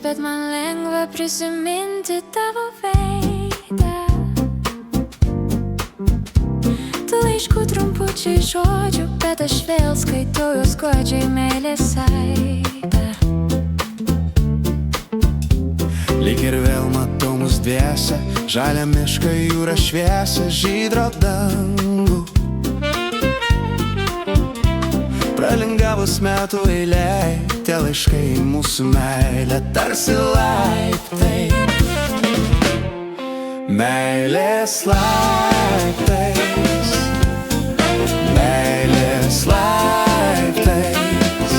bet man lengva prisiminti tavo veidą. Tų laiškų trumpučiai žodžių, bet aš vėl skaitau juos godžiai meilės aidą. Lyg ir vėl matau mus dviese, žalią mišką, jūrą šviesą, žydrą dangų. Pralingavus metų eilei, tie laiškai mūsų meilė tarsi laiptai. Meilės laiptais, meilės laiptais.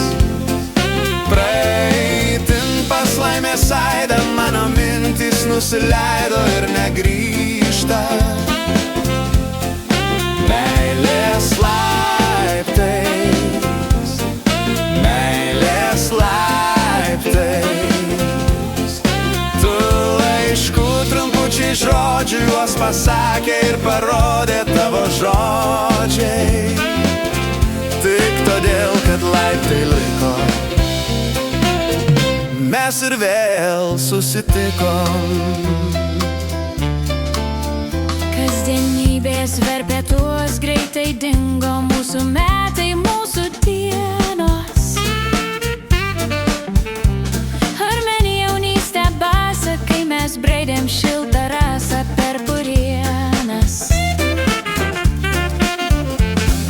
Praeitin pas laimės aidą, mano mintys nusileido ir negrįžta. Meilės laiptais, meilės laiptais. Tu laiškų trumpučiai žodžių, juos pasakė ir parodė tavo žodžiai. Tik todėl, kad laiptai liko, mes ir vėl susitikom. Kasdienybės verpetuos greitai dingo mūsų metai, mūsų dienos. Ar meni jaunystę basą, kai mes braidėm šiltą rasą per purienas.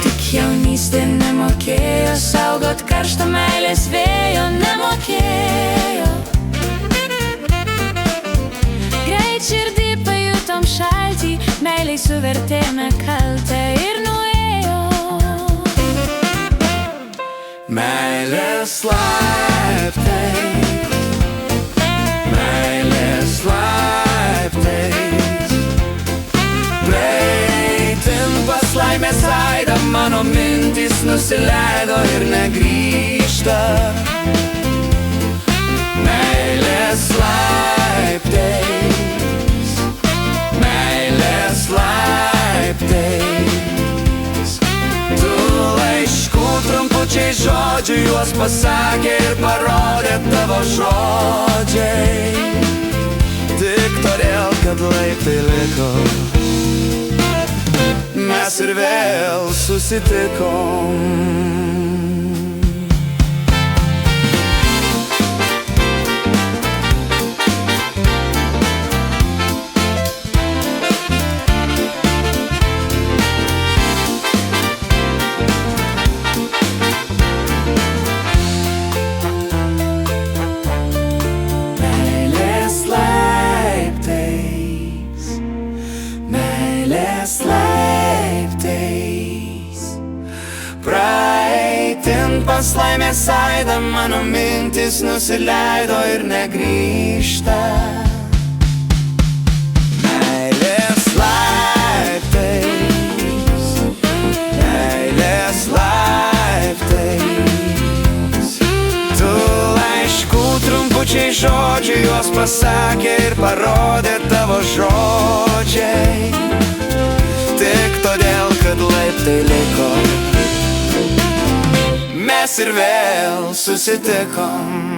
Tik jaunystė nemokėjo saugot karštą meilės vėjo, nemokėjo. Greit širdį pajutom šaltį, meiliai suvertėme kaltę ir nuėjo. Meilės laiptais, meilės laiptais. Praeitin pas laimės aidą, mano mintys nusileido ir negrįžta. Meilės laiptais, meilės laiptais. Tu laiškų trumpučiai žodžių, juos pasakė ir parodė tavo žodžiai. Tik todėl, kad laiptai liko, mes ir vėl susitikom. Meilės laiptais. Praeitin pas laimės aidą, mano mintis nusileido ir negrįžta. Meilės laiptais, meilės laiptais. Tu laiškų trumpučiai žodžių, juos pasakė ir parodė tavo žodžiai. Tik todėl, kad laiptai liko, mes ir vėl susitikom.